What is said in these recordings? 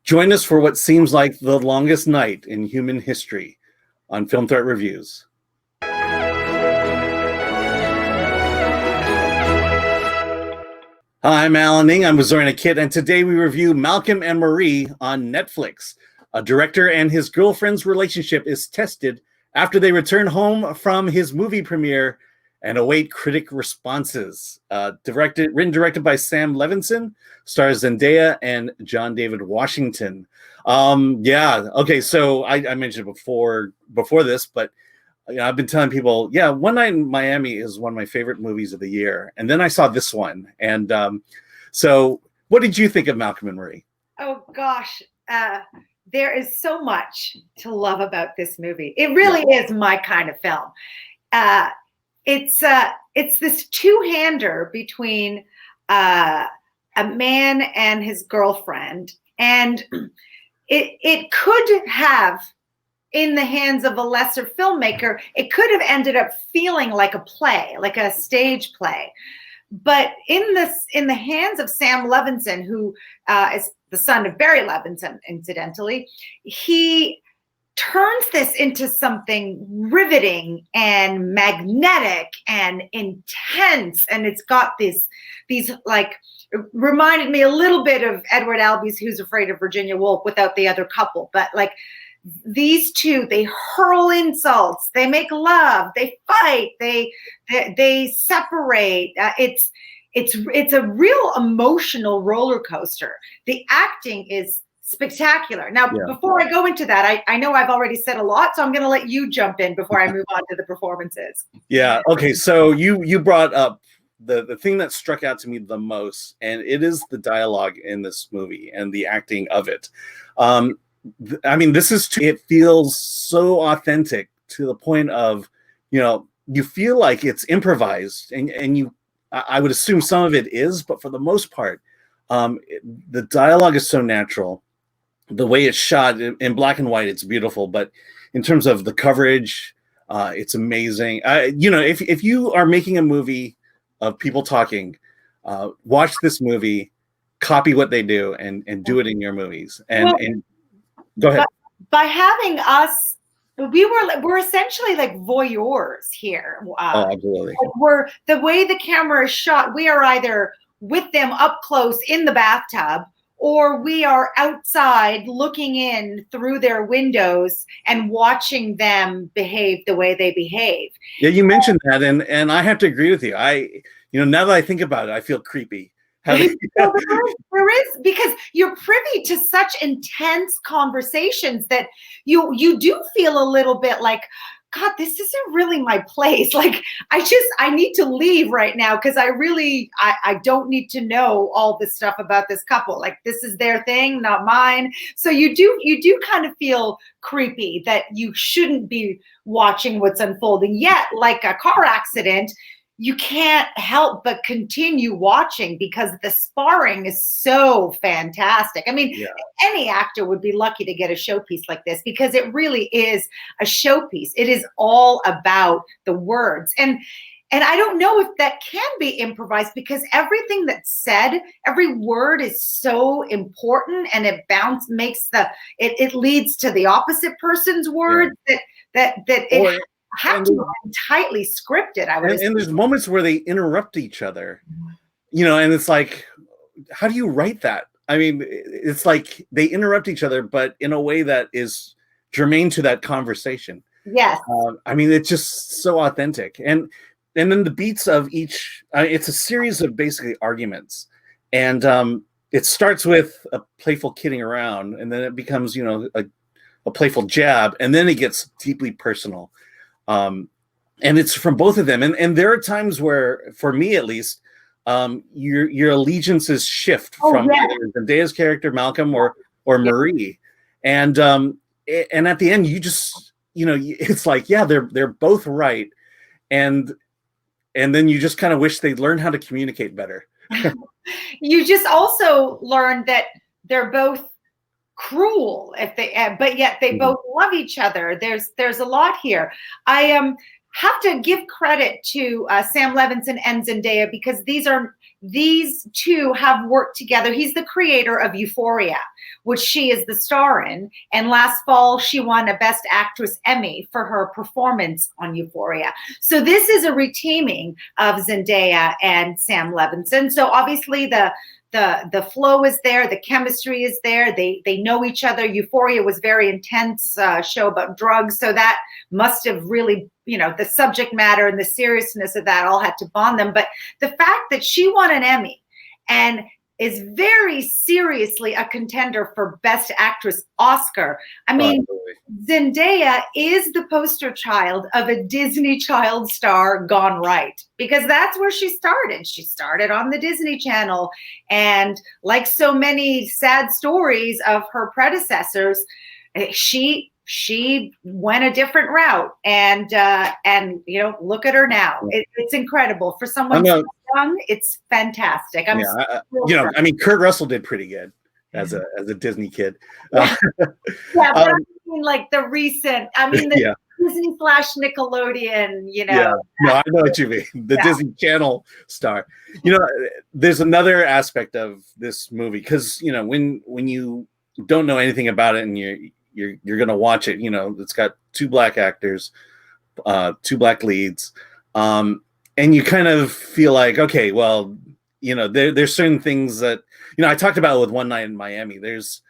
Join us for what seems like the longest night in human history on Film Threat Reviews. Hi, I'm Alan Ning. I'm with Zorianna Kit, and today we review Malcolm and Marie on Netflix. A director and his girlfriend's relationship is tested after they return home from his movie premiere and await critic responses. Written and directed by Sam Levinson, stars Zendaya and John David Washington. Okay, so I mentioned it before this, but I've been telling people, One Night in Miami is one of my favorite movies of the year. And then I saw this one. And so what did you think of Malcolm and Marie? Oh, gosh. There is so much to love about this movie. It really is my kind of film. It's this two-hander between a man and his girlfriend. And it could have, in the hands of a lesser filmmaker, it could have ended up feeling like a play, like a stage play. But in the hands of Sam Levinson, who is the son of Barry Levinson, incidentally, he turns this into something riveting and magnetic and intense. And it's got these like, reminded me a little bit of Edward Albee's Who's Afraid of Virginia Woolf without the other couple, but like, these two, they hurl insults, they make love, they fight, they separate. It's a real emotional roller coaster. The acting is spectacular. Now, before I go into that, I know I've already said a lot, so I'm going to let you jump in before I move on to the performances. Yeah. Okay. So you brought up the thing that struck out to me the most, and it is the dialogue in this movie and the acting of it. I mean, it feels so authentic to the point of, you feel like it's improvised, and I would assume some of it is, but for the most part, the dialogue is so natural. The way it's shot in black and white, it's beautiful, but in terms of the coverage, it's amazing. If you are making a movie of people talking, watch this movie, copy what they do, and do it in your movies. And go ahead. By having us, we're essentially like voyeurs here. Absolutely. We're the way the camera is shot. We are either with them up close in the bathtub, or we are outside looking in through their windows and watching them behave the way they behave. Yeah, you mentioned that, and I have to agree with you. Now that I think about it, I feel creepy. There is, because you're privy to such intense conversations that you do feel a little bit like, God, this isn't really my place. Like, I need to leave right now, because I don't need to know all this stuff about this couple. Like, this is their thing, not mine. So you do kind of feel creepy that you shouldn't be watching what's unfolding. Yet, like a car accident, you can't help but continue watching because the sparring is so fantastic. I mean, any actor would be lucky to get a showpiece like this, because it really is a showpiece. It is all about the words. And I don't know if that can be improvised, because everything that's said, every word is so important, and it it leads to the opposite person's words that it have to be tightly scripted. And there's moments where they interrupt each other, and it's like, how do you write that? I mean, it's like they interrupt each other, but in a way that is germane to that conversation. Yes. I mean, it's just so authentic. And then the beats of each, it's a series of basically arguments. And it starts with a playful kidding around, and then it becomes, a playful jab, and then it gets deeply personal. And it's from both of them. And there are times where, for me at least, your allegiances shift from either Zendaya's character, Malcolm, or Marie. And at the end, you just, it's like, they're both right. And then you just kind of wish they'd learn how to communicate better. You just also learn that they're both cruel, but yet they both love each other. There's a lot here. I have to give credit to Sam Levinson and Zendaya, because these are these two have worked together. He's the creator of Euphoria, which she is the star in. And last fall, she won a Best Actress Emmy for her performance on Euphoria. So this is a reteaming of Zendaya and Sam Levinson. So obviously the flow is there, the chemistry is there. They know each other. Euphoria was very intense show about drugs, so that must have really, the subject matter and the seriousness of that all had to bond them. But the fact that she won an Emmy and is very seriously a contender for Best Actress Oscar. I mean, Zendaya is the poster child of a Disney child star gone right, because that's where she started. She started on the Disney Channel, and like so many sad stories of her predecessors, she went a different route, and look at her now. It's incredible for someone so young. It's fantastic. I mean, Kurt Russell did pretty good as a Disney kid. Yeah, but I mean, like the recent. I mean, the Disney / Nickelodeon. Yeah, no, I know what you mean. The Disney Channel star. There's another aspect of this movie, because when you don't know anything about it and you're gonna watch it, it's got two black actors, two black leads, and you kind of feel like, okay, well, there's certain things that I talked about with One Night in Miami. There's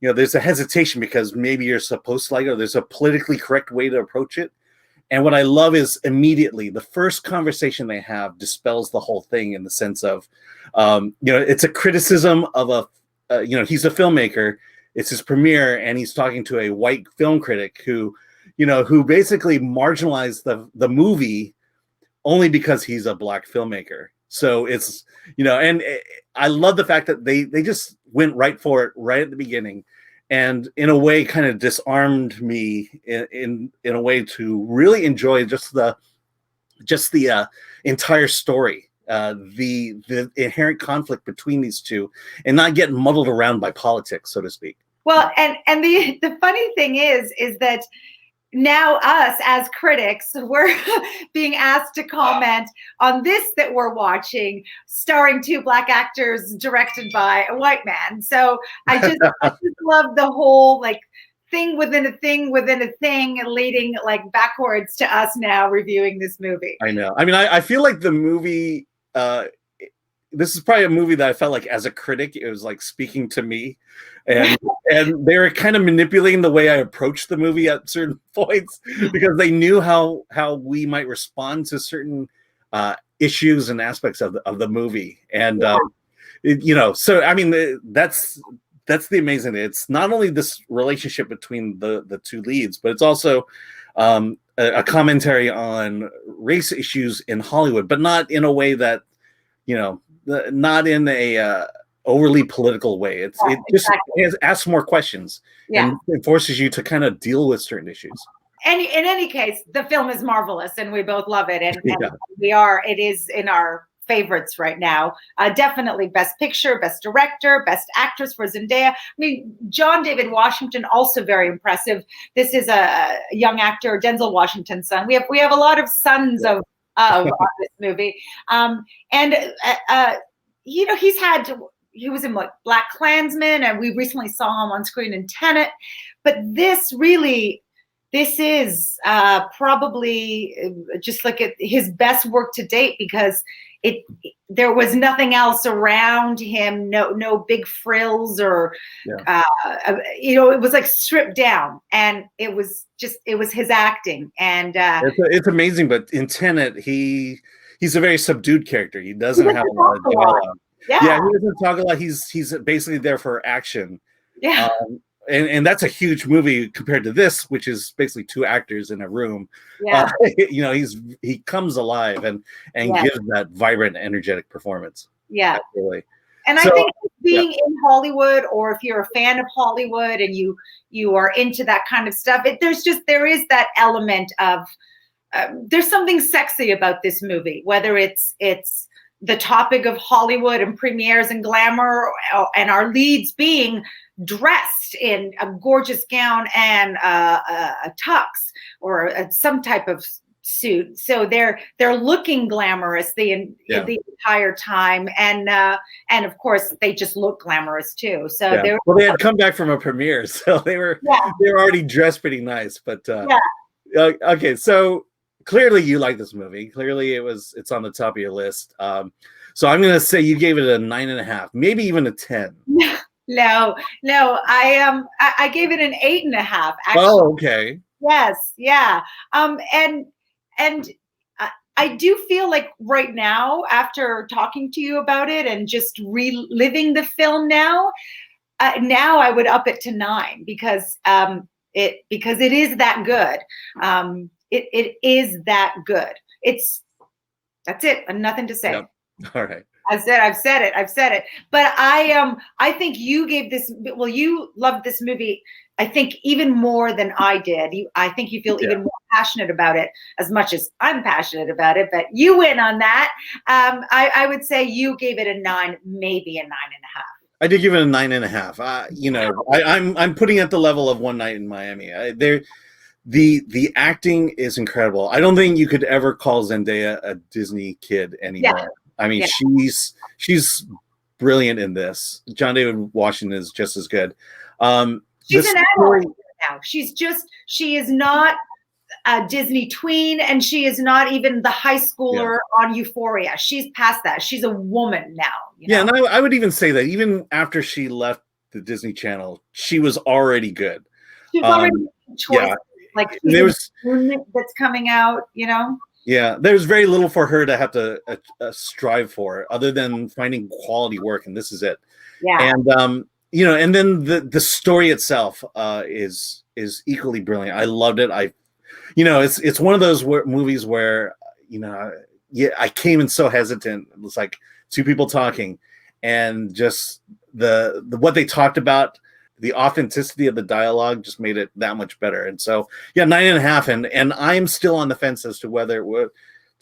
a hesitation because maybe you're supposed to like it, or there's a politically correct way to approach it. And what I love is immediately the first conversation they have dispels the whole thing, in the sense of, it's a criticism of he's a filmmaker. It's his premiere, and he's talking to a white film critic who basically marginalized the movie only because he's a black filmmaker. So it's, and I love the fact that they just went right for it right at the beginning, and in a way kind of disarmed me in a way to really enjoy just the entire story, the inherent conflict between these two, and not get muddled around by politics, so to speak. Well, and the funny thing is that now us as critics, we're being asked to comment on this that we're watching, starring two black actors, directed by a white man. So I just love the whole thing within a thing within a thing, leading backwards to us now reviewing this movie. I know. I mean, I feel like the movie, this is probably a movie that I felt like as a critic, it was speaking to me, and they were kind of manipulating the way I approached the movie at certain points, because they knew how we might respond to certain issues and aspects of the movie. And so I mean, that's the amazing thing. It's not only this relationship between the two leads, but it's also a commentary on race issues in Hollywood, but not in a way that not in a overly political way. It asks more questions, and it forces you to kind of deal with certain issues. And in any case, the film is marvelous, and we both love it, and it is in our favorites right now. Definitely Best Picture, Best Director, Best Actress for Zendaya. I mean, John David Washington, also very impressive. This is a young actor, Denzel Washington's son. We have a lot of sons of this movie, he was in Black Klansman, and we recently saw him on screen in Tenet. But this is probably just his best work to date, because there was nothing else around him, no big frills, or it was stripped down, and it was his acting, and it's amazing. But in Tenet, he's a very subdued character. He doesn't have a lot of dialogue. He doesn't talk a lot. He's basically there for action. And that's a huge movie compared to this, which is basically two actors in a room. He comes alive and gives that vibrant, energetic performance. Absolutely. And I think being in Hollywood, or if you're a fan of Hollywood and you are into that kind of stuff, there is that element of there's something sexy about this movie, whether it's the topic of Hollywood and premieres and glamour, and our leads being dressed in a gorgeous gown and a tux, or some type of suit, so they're looking glamorous the entire time, and of course they just look glamorous too. So they had come back from a premiere, so they were already dressed pretty nice. But okay, so clearly you like this movie. Clearly it's on the top of your list. So I'm gonna say you gave it a 9.5, maybe even a 10. No, I gave it an 8.5. Actually. Oh, okay. Yes, yeah. And I do feel like right now, after talking to you about it and just reliving the film now I would up it to 9 because it is that good. It is that good. That's it. Nothing to say. Yep. All right. I've said it. But I think you gave this. Well, you loved this movie, I think, even more than I did. I think you feel even more passionate about it, as much as I'm passionate about it. But you win on that. I would say you gave it a 9, maybe a 9.5. I did give it a 9.5. I'm putting it at the level of One Night in Miami. The acting is incredible. I don't think you could ever call Zendaya a Disney kid anymore. Yeah. I mean, she's brilliant in this. John David Washington is just as good. She's an adult now. She is not a Disney tween, and she is not even the high schooler on Euphoria. She's past that. She's a woman now. You know? And I would even say that even after she left the Disney Channel, she was already good. She's already choice. Like there's that's coming out, you know. Yeah, there's very little for her to have to strive for, other than finding quality work, and this is it. Yeah. And and then the story itself is equally brilliant. I loved it. It's one of those movies where I came in so hesitant. It was like two people talking, and just the what they talked about. The authenticity of the dialogue just made it that much better. And so, 9.5. And I'm still on the fence as to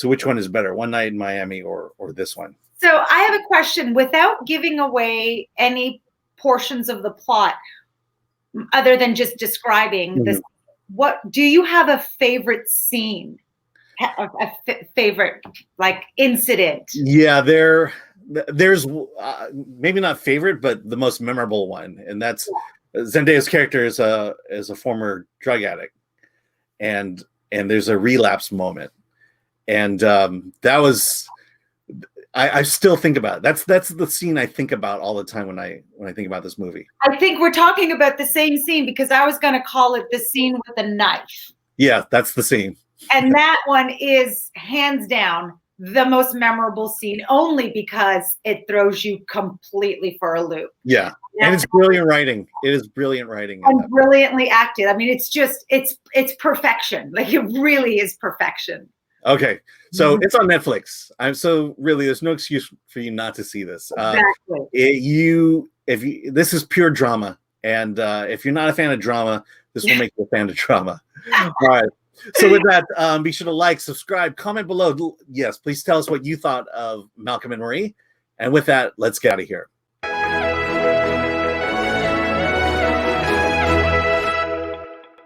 which one is better, One Night in Miami or this one. So I have a question, without giving away any portions of the plot, other than just describing this. What do you have a favorite scene? A favorite incident? Yeah, there's maybe not favorite, but the most memorable one, and that's Zendaya's character is a former drug addict, and there's a relapse moment, and that was I still think about it. That's the scene I think about all the time when I think about this movie. I think we're talking about the same scene, because I was going to call it the scene with the knife. Yeah, that's the scene, and that one is hands down the most memorable scene, only because it throws you completely for a loop. Yeah. And it's brilliant writing. It is brilliant writing. And brilliantly acted. I mean, it's perfection. Like, it really is perfection. Okay. So it's on Netflix. There's no excuse for you not to see this. Exactly. This is pure drama. And if you're not a fan of drama, this will make you a fan of drama. All right. So with that, be sure to like, subscribe, comment below. Yes, please tell us what you thought of Malcolm and Marie. And with that, let's get out of here.